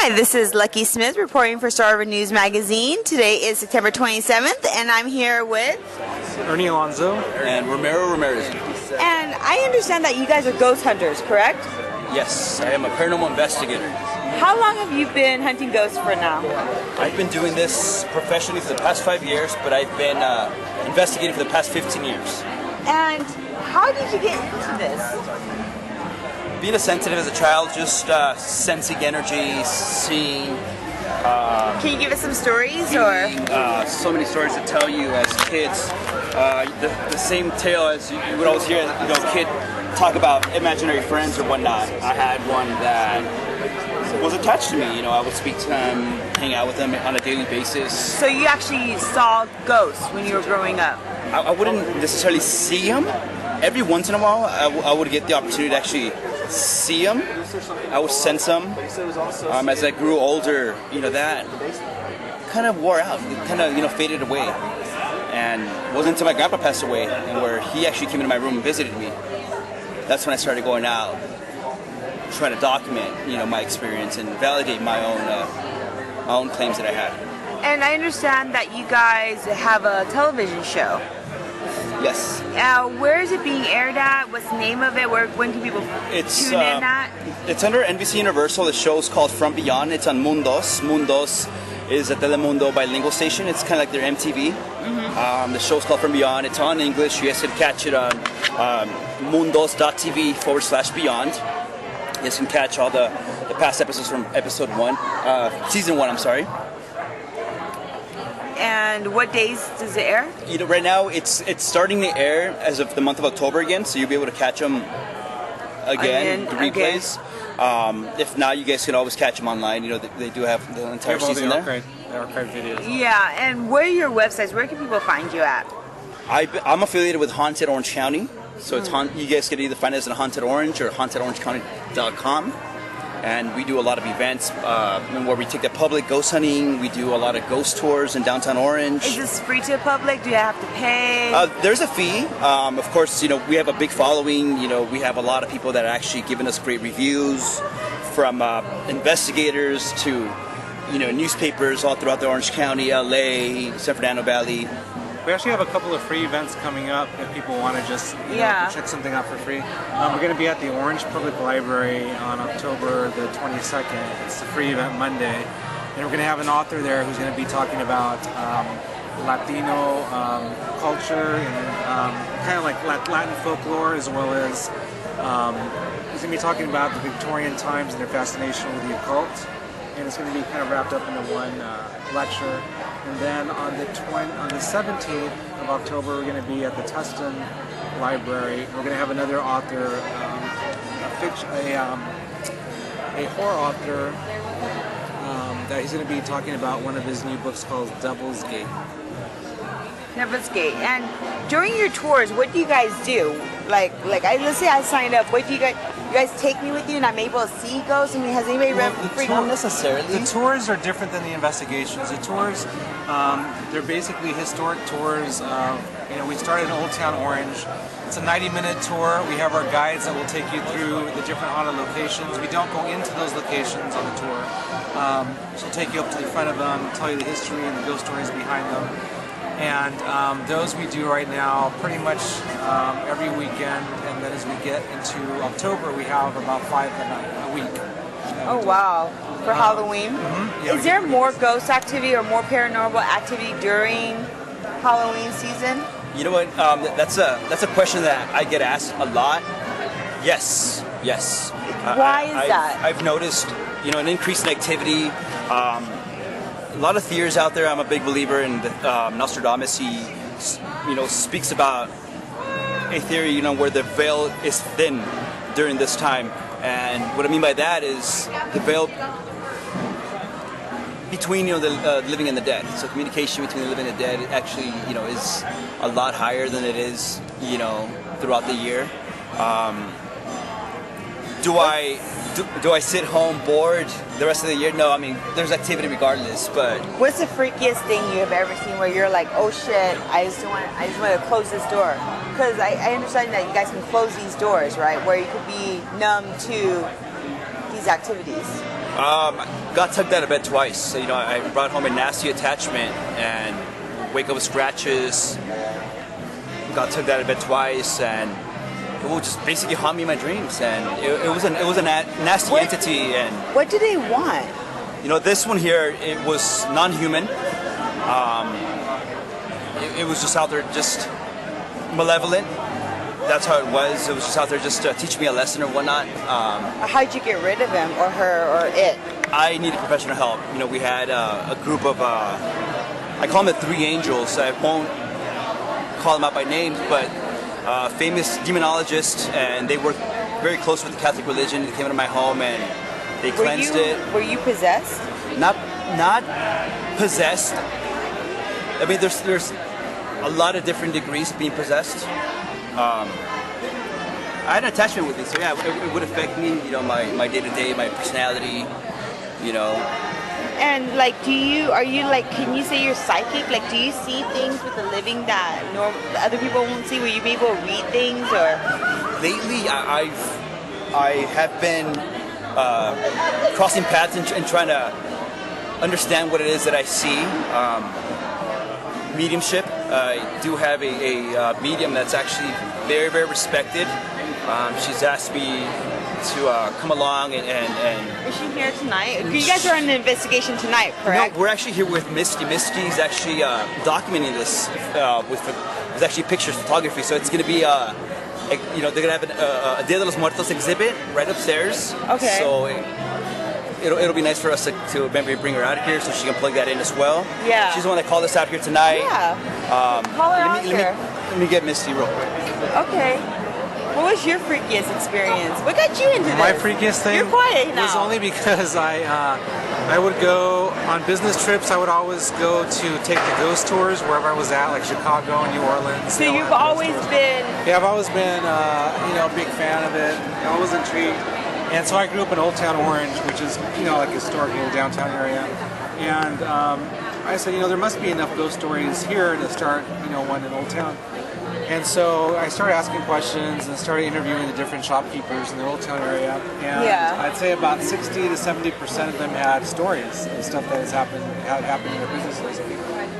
Hi, this is Lucky Smith reporting for Star River News Magazine. Today is September 27th, and I'm here with Ernie, Alonzo, and Ramiro Ramirez. And I understand that you guys are ghost hunters, correct? Yes, I am a paranormal investigator. How long have you been hunting ghosts for now? I've been doing this professionally for the past 5 years, but I've been investigating for the past 15 years. And how did you get into this? Being a sensitive as a child, just sensing energy, seeing. Can you give us some stories, or? So many stories to tell you as kids. The same tale as you would always hear, a kid talk about imaginary friends or whatnot. I had one that was attached to me. I would speak to them, hang out with them on a daily basis. So you actually saw ghosts when you were growing up? I wouldn't necessarily see them. Every once in a while, I would get the opportunity to actually see them. I would sense them. As I grew older, that kind of wore out. It kind of, faded away. And it wasn't until my grandpa passed away, and where he actually came into my room and visited me. That's when I started going out, trying to document, my experience and validate my own claims that I had. And I understand that you guys have a television show. Yes. Where is it being aired at? What's the name of it? When can people tune in at? It's under NBC Universal. The show is called From Beyond. It's on Mundos. Mundos is a Telemundo bilingual station. It's kind of like their MTV. Mm-hmm. The show's called From Beyond. It's on English. You guys can catch it on mundos.tv/beyond. You guys can catch all the past episodes from season 1, I'm sorry. And what days does it air? Right now it's starting to air as of the month of October again, so you'll be able to catch them again, the replays. If not, you guys can always catch them online. They do have the entire season there. The archive videos. Yeah, and where are your websites? Where can people find you at? I'm affiliated with Haunted Orange County, so it's you guys can either find us at Haunted Orange or hauntedorangecounty.com. And we do a lot of events where we take the public ghost hunting. We do a lot of ghost tours in downtown Orange. Is this free to the public? Do you have to pay? There's a fee. Of course, we have a big following. We have a lot of people that are actually giving us great reviews, from investigators to, newspapers all throughout the Orange County, LA, San Fernando Valley. We actually have a couple of free events coming up if people want to just check something out for free. We're going to be at the Orange Public Library on October the 22nd. It's a free event Monday. And we're going to have an author there who's going to be talking about Latino culture and kind of like Latin folklore, as well as he's going to be talking about the Victorian times and their fascination with the occult. And it's going to be kind of wrapped up into one lecture. And then on the 17th of October, we're going to be at the Tustin Library. We're going to have another author, a horror author, that he's going to be talking about one of his new books called Devil's Gate. Devil's Gate. And during your tours, what do you guys do? Let's say I signed up. What do you guys take me with you, and I'm able to see ghosts? Has anybody not necessarily. The tours are different than the investigations. The tours, they're basically historic tours. We started in Old Town Orange. It's a 90-minute tour. We have our guides that will take you through the different haunted locations. We don't go into those locations on the tour. She'll take you up to the front of them, tell you the history and the ghost stories behind them. And those we do right now pretty much every weekend, and then as we get into October, we have about 5 a week. Oh, wow. For Halloween? Mm-hmm. Yeah, Is there more ghost activity or more paranormal activity during Halloween season? You know what? That's a question that I get asked a lot. Yes. Why is that? I've noticed, an increase in activity. A lot of theories out there. I'm a big believer in Nostradamus. He, speaks about a theory, where the veil is thin during this time. And what I mean by that is the veil between, the living and the dead. So communication between the living and the dead actually, is a lot higher than it is, throughout the year. Do I sit home bored the rest of the year? No, there's activity regardless, but... What's the freakiest thing you have ever seen where you're like, oh shit, I just want to close this door? Because I understand that you guys can close these doors, right? Where you could be numb to these activities. Got tugged out of bed twice. So, you know, I brought home a nasty attachment and wake up with scratches. Got tugged out of bed twice, and it will just basically haunt me in my dreams. And it was a nasty entity. And what do they want? you know, this one here, it was non-human. It was just out there, just malevolent. That's how it was. It was just out there just to teach me a lesson or whatnot. How'd you get rid of him or her or it? I needed professional help. You know, we had a group of, I call them the Three Angels. I won't call them out by names, but famous demonologists, and they work very close with the Catholic religion. They came into my home and they cleansed it. Were you possessed? Not possessed. I mean, there's a lot of different degrees of being possessed. I had an attachment with it, so yeah, it would affect me, you know, my day-to-day, my personality, you know. And like, are you like, can you say you're psychic? Like, do you see things with the living that other people won't see? Will you be able to read things or? Lately, I have been crossing paths and trying to understand what it is that I see. Mediumship. I do have a medium that's actually very, very respected. She's asked me to come along and is she here tonight? You guys are on an investigation tonight, correct? No, we're actually here with Misty. Misty's actually documenting this with actually pictures, photography. So it's going to be, you know, they're going to have a Dia de los Muertos exhibit right upstairs. Okay. So it'll be nice for us to maybe bring her out here so she can plug that in as well. Yeah. She's the one that called us out here tonight. Yeah. Call her out here. Let me get Misty real quick. Okay. What was your freakiest experience? What got you into this? My freakiest thing You're quiet now. was only because I would go on business trips. I would always go to take the ghost tours wherever I was at, like Chicago and New Orleans. So you've always been... Yeah, I've always been, you know, a big fan of it. I was intrigued. And so I grew up in Old Town Orange, which is, you know, like a historic little downtown area. And I said, you know, there must be enough ghost stories here to start, you know, one in Old Town. And so I started asking questions and started interviewing the different shopkeepers in the Old Town area. And I'd say about 60 to 70% of them had stories of stuff that had happened in their businesses.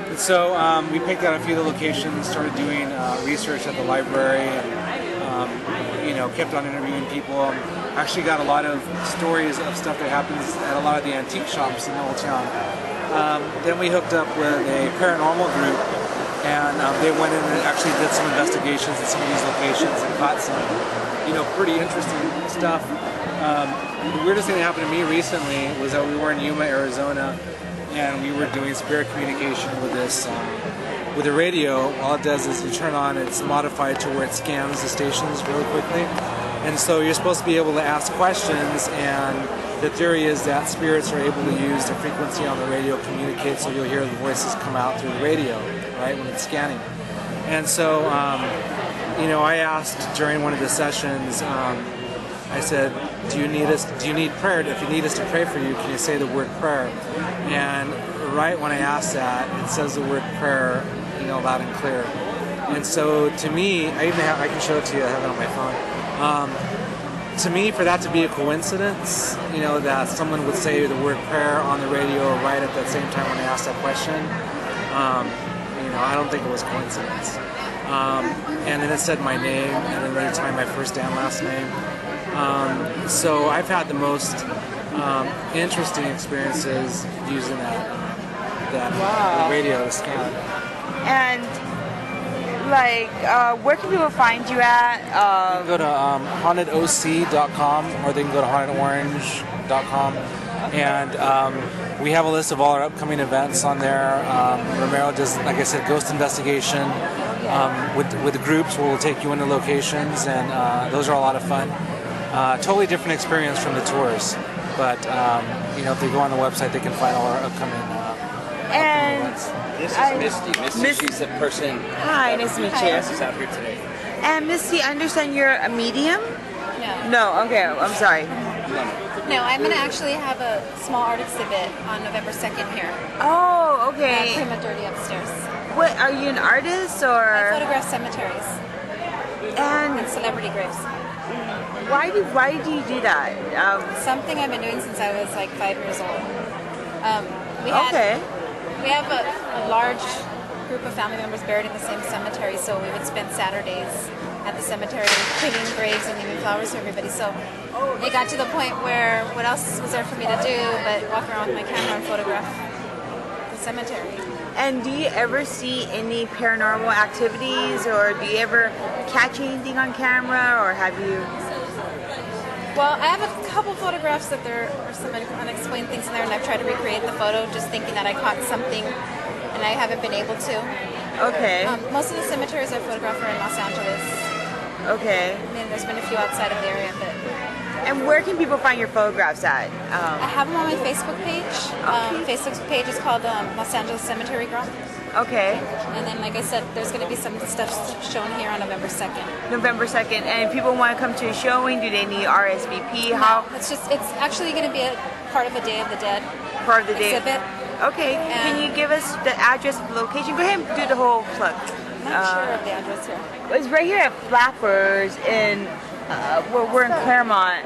And so we picked out a few of the locations, started doing research at the library, and you know, kept on interviewing people. Actually got a lot of stories of stuff that happens at a lot of the antique shops in the Old Town. Then we hooked up with a paranormal group, and they went in and actually did some investigations at some of these locations and caught some, you know, pretty interesting stuff. The weirdest thing that happened to me recently was that we were in Yuma, Arizona, and we were doing spirit communication with this, with the radio. All it does is you turn on, it's modified to where it scans the stations really quickly. And so you're supposed to be able to ask questions, and the theory is that spirits are able to use the frequency on the radio, communicate, so you'll hear the voices come out through the radio, right, when it's scanning. And so, you know, I asked during one of the sessions, I said, do you need prayer? If you need us to pray for you, can you say the word prayer? And right when I asked that, it says the word prayer, you know, loud and clear. And so to me, I can show it to you, I have it on my phone. To me, for that to be a coincidence, you know, that someone would say the word prayer on the radio right at that same time when I asked that question, you know, I don't think it was coincidence. And then it said my name, and then later time my first and last name. So I've had the most interesting experiences using that radio to scan. And like, where can people find you at? You can go to hauntedoc.com, or they can go to hauntedorange.com. And we have a list of all our upcoming events on there. Ramiro does, like I said, ghost investigation with the groups where we'll take you into locations, and those are a lot of fun. Totally different experience from the tours. But, you know, if they go on the website, they can find all our upcoming events. This is Misty. She's a person. Hi, nice to meet you. Is out here today. And Misty, I understand you're a medium? No. No, okay, I'm sorry. No, I'm going to actually have a small art exhibit on November 2nd here. Oh, okay. Prima Dirty upstairs. What, are you an artist or? I photograph cemeteries and celebrity graves. Why do you do that? Something I've been doing since I was like 5 years old. We have a large group of family members buried in the same cemetery, so we would spend Saturdays at the cemetery cleaning graves and leaving flowers for everybody. So it got to the point where what else was there for me to do but walk around with my camera and photograph the cemetery. And do you ever see any paranormal activities, or do you ever catch anything on camera, or have you? Well, I have a couple photographs that there are some unexplained things in there, and I've tried to recreate the photo just thinking that I caught something, and I haven't been able to. Okay. Most of the cemeteries I photograph are in Los Angeles. Okay. I mean, there's been a few outside of the area, but... And where can people find your photographs at? I have them on my Facebook page. Facebook's page is called Los Angeles Cemetery Girl. Okay. And then, like I said, there's going to be some stuff shown here on November 2nd. November 2nd. And if people want to come to a showing, do they need RSVP? How? It's actually going to be a part of a Day of the Dead part of the day exhibit. Okay. Can you give us the address of the location? Go ahead and do the whole plug. I'm not sure of the address here. It's right here at Flappers in, we're in Claremont.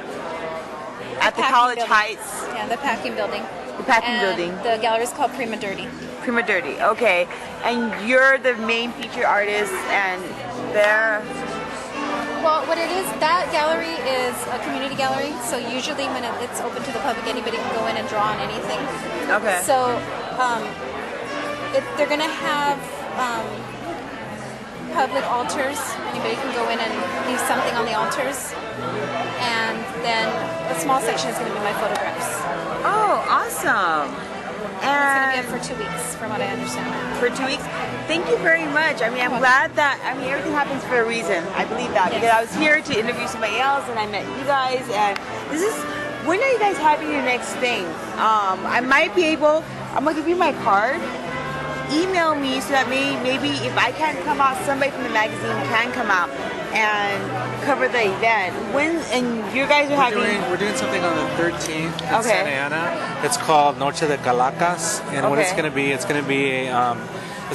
At the College building. Heights. Yeah, the packing building. The packing building. The gallery is called Prima Dirty. Prima Dirty, okay. And you're the main feature artist, and there. Well, what it is, that gallery is a community gallery, so usually when it's open to the public, anybody can go in and draw on anything. Okay. So they're going to have public altars. Anybody can go in and leave something on the altars. And then a small section is going to be my photographs. Oh, awesome. And it's going to be up for 2 weeks, from what I understand. For 2 weeks? Thank you very much. I mean, I'm glad that, everything happens for a reason. I believe that. Yes. Because I was here to interview somebody else, and I met you guys, and when are you guys having your next thing? I might be able, I'm going to give you my card. Email me so that maybe if I can't come out, somebody from the magazine can come out and cover the event. And you guys are We're doing something on the 13th in Santa Ana. It's called Noche de Calacas, and what it's going to be it's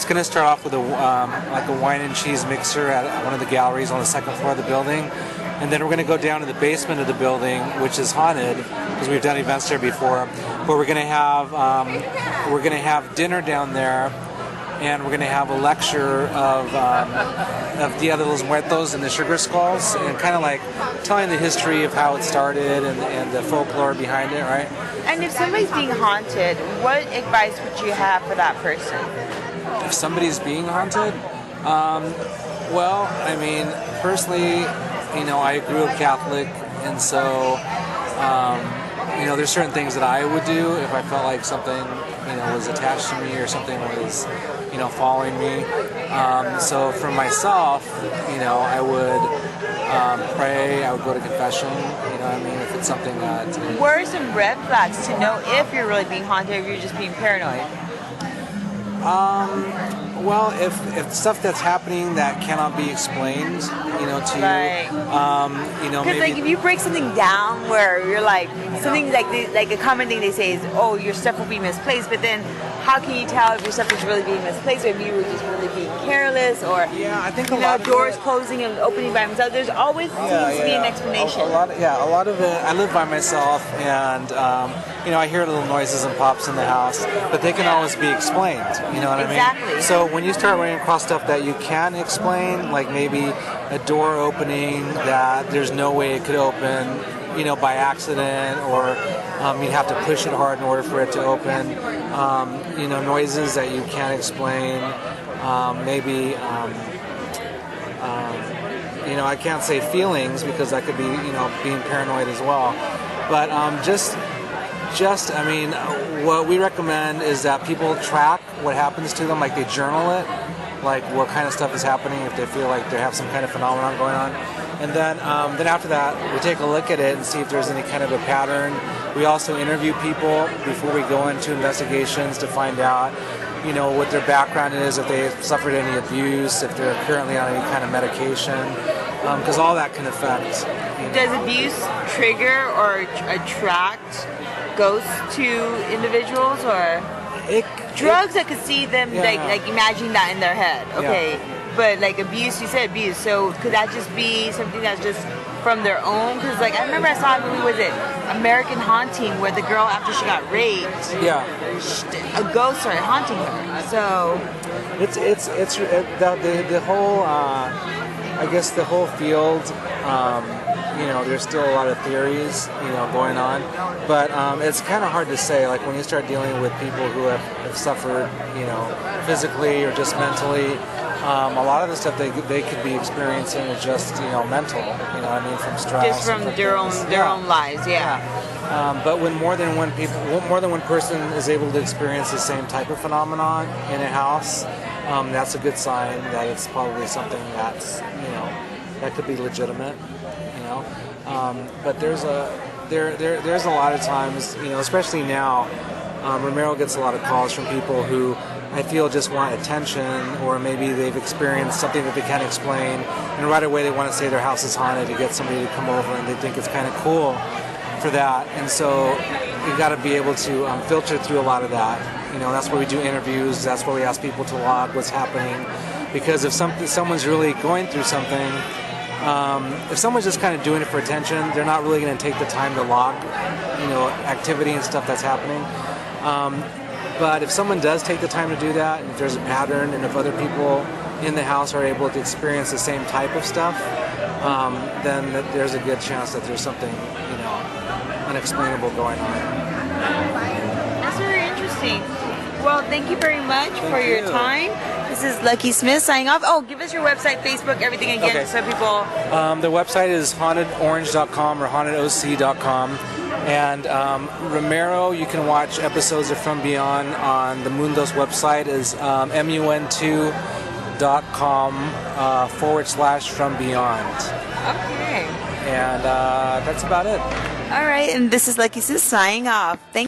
going to start off with like a wine and cheese mixer at one of the galleries on the second floor of the building, and then we're going to go down to the basement of the building, which is haunted because we've done events there before. But we're going to have dinner down there. And we're going to have a lecture of Dia de los Muertos and the Sugar Skulls, and kind of like telling the history of how it started and the folklore behind it, right? And if somebody's being haunted, what advice would you have for that person? If somebody's being haunted? Well, I mean, personally, I grew up Catholic, and so, there's certain things that I would do if I felt like something, was attached to me or something was, following me. So for myself, I would pray, I would go to confession, if it's something that... What are some red flags to know if you're really being haunted or if you're just being paranoid? Well, if stuff that's happening that cannot be explained, to you, because maybe... like if you break something down where you're like, something like a common thing they say is, oh, your stuff will be misplaced, but then how can you tell if your stuff is really being misplaced or if you were just really being careless, or I think a lot of doors closing and opening by themselves? There's always seems to be an explanation. A lot of it. I live by myself, and I hear little noises and pops in the house, but they can always be explained. You know what I mean? Exactly. So when you start running across stuff that you can explain, like maybe a door opening that there's no way it could open, by accident, or you'd have to push it hard in order for it to open. Noises that you can't explain. Maybe, I can't say feelings because that could be, being paranoid as well. But what we recommend is that people track what happens to them, like they journal it, like what kind of stuff is happening if they feel like they have some kind of phenomenon going on. And then after that, we take a look at it and see if there's any kind of a pattern. We also interview people before we go into investigations to find out, what their background is, if they've suffered any abuse, if they're currently on any kind of medication, because all that can affect. Does abuse trigger or attract ghosts to individuals, or drugs? I could see them like imagining that in their head. Okay. Yeah. But like abuse, you said abuse, so could that just be something that's just from their own? Because like I remember I saw a movie, was it American Haunting, where the girl after she got raped, a ghost started haunting her. So it's the whole I guess the whole field. You know, there's still a lot of theories, you know, going on, but it's kind of hard to say. Like when you start dealing with people who have suffered, you know, physically or just mentally, a lot of the stuff they could be experiencing is just, you know, mental. You know what I mean, from stress. Just from their own lives, yeah. But when more than one person is able to experience the same type of phenomenon in a house, that's a good sign that it's probably something that's, you know, that could be legitimate. But there's a lot of times, you know, especially now, Ramiro gets a lot of calls from people who I feel just want attention, or maybe they've experienced something that they can't explain, and right away they want to say their house is haunted to get somebody to come over, and they think it's kind of cool for that. And so you got to be able to filter through a lot of that. You know, that's where we do interviews. That's where we ask people to log what's happening, because if someone's really going through something. If someone's just kind of doing it for attention, they're not really going to take the time to log, you know, activity and stuff that's happening. But if someone does take the time to do that, and if there's a pattern, and if other people in the house are able to experience the same type of stuff, then there's a good chance that there's something, you know, unexplainable going on. That's very interesting. Well, thank you very much for your time. This is Lucky Smith signing off. Oh, give us your website, Facebook, everything again, so people... The website is hauntedorange.com or hauntedoc.com. And Ramiro, you can watch episodes of From Beyond on the Mundos website, is mun2.com/From Beyond. Okay. And that's about it. All right, and this is Lucky Smith signing off. Thank